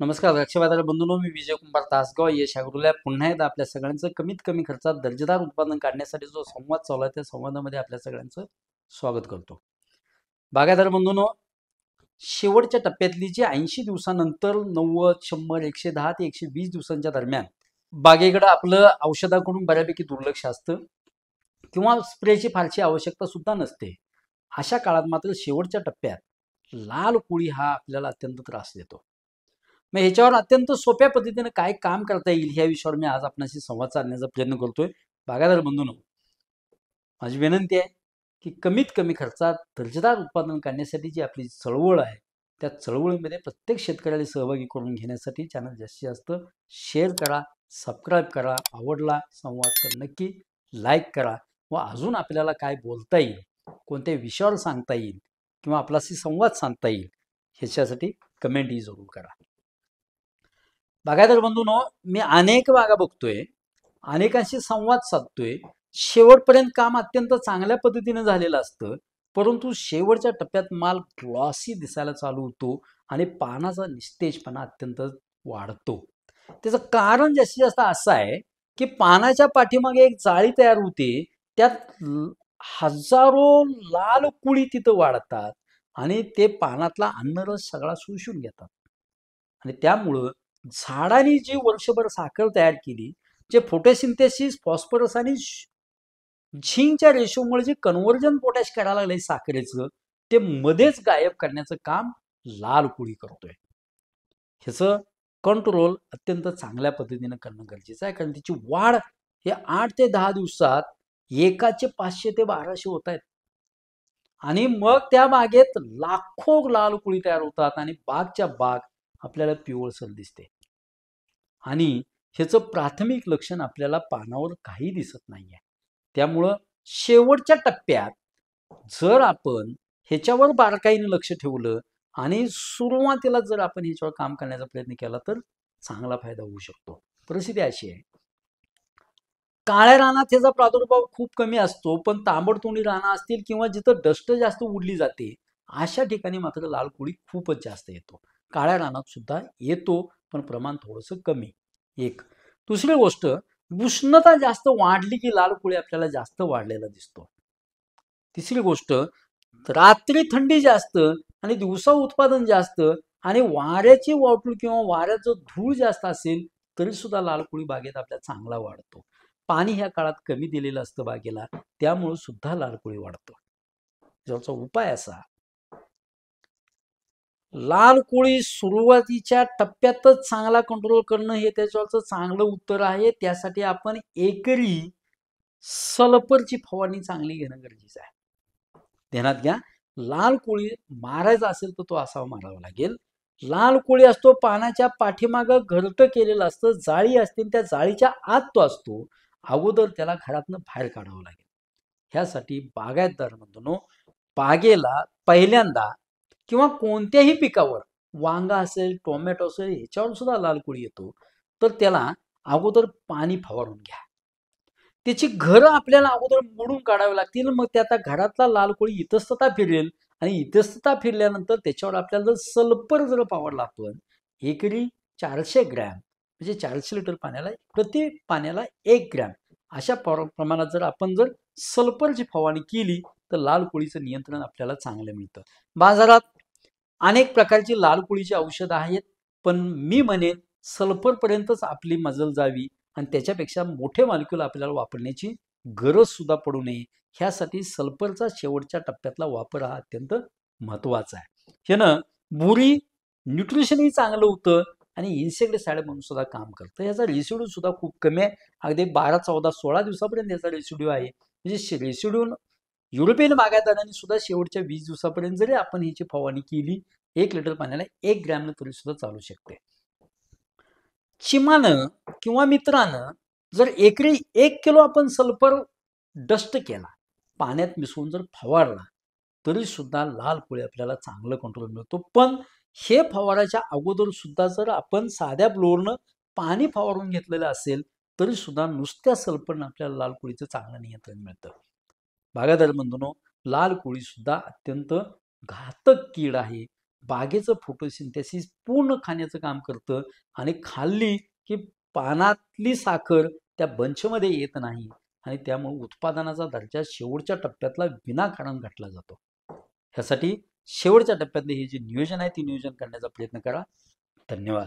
नमस्कार द्राक्षबाजार बंधूंनो, मी विजय कुमार तासगाव यश ॲग्रोलॅब पुन्हा एकदा आपल्या सगळ्यांचं कमीत कमी खर्चात दर्जेदार उत्पादन काढण्यासाठी जो संवाद चालू आहे त्या संवादामध्ये आपल्या सगळ्यांचं स्वागत करतो. बागायतदार बंधूंनो, शेवटच्या टप्प्यातली जी 80 दिवसानंतर 90, 100, 110 ते 120 दिवसांच्या दरम्यान बागेकडे आपलं औषधाकडून बऱ्यापैकी दुर्लक्ष असतं किंवा स्प्रेची फारशी आवश्यकता सुद्धा नसते. अशा काळात मात्र शेवटच्या टप्प्यात लाल कोळी हा आपल्याला अत्यंत त्रास देतो. मग ह्याच्यावर अत्यंत सोप्या पद्धतीने काय काम करता येईल ह्या विषयावर मी आज आपल्याशी संवाद साधण्याचा प्रयत्न करतोय. बागायतदार बंधूंनो, माझी विनंती आहे की कमीत कमी खर्चात दर्जेदार उत्पादन काढण्यासाठी जी आपली चळवळ आहे त्या चळवळीमध्ये प्रत्येक शेतकऱ्याला सहभागी करून घेण्यासाठी चॅनल जास्तीत जास्त शेअर करा, सबस्क्राईब करा, आवडला संवाद तर नक्की लाईक करा व अजून आपल्याला काय बोलता येईल, कोणत्या विषयावर सांगता येईल किंवा आपल्याशी संवाद साधता येईल ह्याच्यासाठी कमेंटही जरूर करा. बागायतदार बंधूंनो, मी अनेक बागा बघतोय, अनेकांशी संवाद साधतोय. शेवटपर्यंत काम अत्यंत चांगल्या पद्धतीने झालेलं असतं, परंतु शेवटच्या टप्प्यात माल ग्लॉसी दिसायला चालू होतो आणि पानाचा निस्तेजपणा अत्यंत वाढतो. त्याचं कारण जास्तीत जास्त असं आहे की पानाच्या पाठीमागे एक जाळी तयार होते, त्यात हजारो लाल कुळी तिथं वाढतात आणि ते पानातला अन्नरस सगळा शोषून घेतात आणि त्यामुळं झाडाने जी वर्षभर साखर तयार केली, जे फोटोसिंथेसिस फॉस्फरस आणि झिंकच्या रेशोमुळे जे कन्व्हर्जन पोटॅश करायला लागलंय साखरेचं, ते मध्येच गायब करण्याचं काम लाल कोळी करतोय. ह्याचं कंट्रोल अत्यंत चांगल्या पद्धतीने करणं गरजेचं आहे, कारण तिची वाढ हे 8 ते 10 दिवसात एकाचे 500 ते 1200 होत आहेत आणि मग त्या बागेत लाखो लाल कोळी तयार होतात आणि बागच्या बाग आपल्याला पिवळसर दिसते आणि ह्याचं प्राथमिक लक्षण आपल्याला पानावर काही दिसत नाहीये. त्यामुळं शेवटच्या टप्प्यात जर आपण ह्याच्यावर बारकाईने लक्ष ठेवलं आणि सुरुवातीला जर आपण ह्याच्यावर काम करण्याचा प्रयत्न केला तर चांगला फायदा होऊ शकतो. परिस्थिती अशी आहे, काळ्या रानात ह्याचा प्रादुर्भाव खूप कमी असतो, पण तांबडतोंडी रानं असतील किंवा जिथं डस्ट जास्त उडली जाते अशा ठिकाणी मात्र लाल कोळी खूपच जास्त येतो. काळ्या रानात सुद्धा येतो, पण प्रमाण थोडंसं कमी. एक दुसरी गोष्ट, उष्णता जास्त वाढली की लाल कोळी आपल्याला जास्त वाढलेला दिसतो. तिसरी गोष्ट, रात्री थंडी जास्त आणि दिवसा उत्पादन जास्त आणि वाऱ्याची वाटूळ किंवा वाऱ्याचं धूळ जास्त असेल तरी सुद्धा लाल कोळी बागेत आपल्याला चांगला वाढतो. पाणी ह्या काळात कमी दिलेलं असतं बागेला, त्यामुळे सुद्धा लाल कोळी वाढतो. ज्याचा उपाय असा, लाल कोळी सुरुवातीच्या टप्प्यातच चांगला कंट्रोल करणं हे त्याच्यावरचं चांगलं उत्तर आहे. त्यासाठी आपण एकरी सल्फरची फवारणी चांगली घेणं गरजेचं आहे. ध्यानात घ्या, लाल कोळी मारायचा असेल तर तो असा मारावा लागेल. लाल कोळी असतो पानाच्या पाठीमागं घरटं केलेलं असतं, जाळी असते, त्या जाळीच्या आत तो असतो. अगोदर त्याला घरातनं बाहेर काढावं लागेल. ह्यासाठी बागायतदार म्हणतो बागेला पहिल्यांदा किंवा कोणत्याही पिकावर, वांगा असेल, टोमॅटो असेल, ह्याच्यावर सुद्धा लाल कोळी येतो, तर त्याला अगोदर पाणी फवारून घ्या. त्याची घरं आपल्याला अगोदर मोडून काढावी लागतील. मग त्या घरातला लाल कोळी इतस्तता फिरेल आणि इतस्तता फिरल्यानंतर त्याच्यावर आपल्याला जर सल्फर जर फवारला आपण एकरी 400 ग्रॅम म्हणजे 400 लिटर पाण्याला प्रति पाण्याला 1 ग्रॅम अशा प्रमाणात जर आपण जर सल्फरची फवारणी केली तर लाल कोळीचं नियंत्रण आपल्याला चांगलं मिळतं. बाजारात अनेक प्रकारची लाल कोळीची औषधं आहेत, पण मी म्हणेन सल्फरपर्यंतच आपली मजल जावी आणि त्याच्यापेक्षा मोठे मॉलिक्यूल आपल्याला वापरण्याची गरज सुद्धा पडू नये. ह्यासाठी सल्फरचा शेवटच्या टप्प्यातला वापर हा अत्यंत महत्वाचा आहे. ह्यानं बुरी न्यूट्रिशनही चांगलं होतं आणि इन्सेक्टिसाइड म्हणून सुद्धा काम करतं. याचा रेसिड्यू सुद्धा खूप कमी आहे, अगदी 12, 14, 16 दिवसापर्यंत याचा रेसिड्यू आहे. म्हणजे रेसिड्यू युरोपियन बागायतदारांनी सुद्धा शेवटच्या 20 दिवसापर्यंत जरी आपण ह्याची फवारणी केली 1 लिटर पाण्याला 1 ग्रॅमनं तरी सुद्धा चालू शकते. चिमानं किंवा मित्रानं जर एकरी 1 किलो आपण सल्फर डस्ट केला, पाण्यात मिसळून जर फवारला तरी सुद्धा लाल कोळी आपल्याला चांगलं कंट्रोल मिळतो. पण हे फवाराच्या अगोदर सुद्धा जर आपण साध्या ब्लोअरनं पाणी फवारून घेतलेलं असेल तरी सुद्धा नुसत्या सल्फरनं आपल्याला लाल कोळीचं चांगलं नियंत्रण मिळतं. बागायतदार बंधूंनो, लाल कोळी सुद्धा अत्यंत घातक कीड आहे. बागेचं फोटोसिंथेसिस पूर्ण खाण्याचं काम करतं आणि खाल्ली की पानातली साखर त्या बंचमध्ये येत नाही आणि त्यामुळे उत्पादनाचा दर्जा शेवटच्या टप्प्यातला विनाकारण घटला जातो. ह्यासाठी शेवटच्या टप्प्यातले हे जे नियोजन आहे ते नियोजन करण्याचा प्रयत्न करा. धन्यवाद.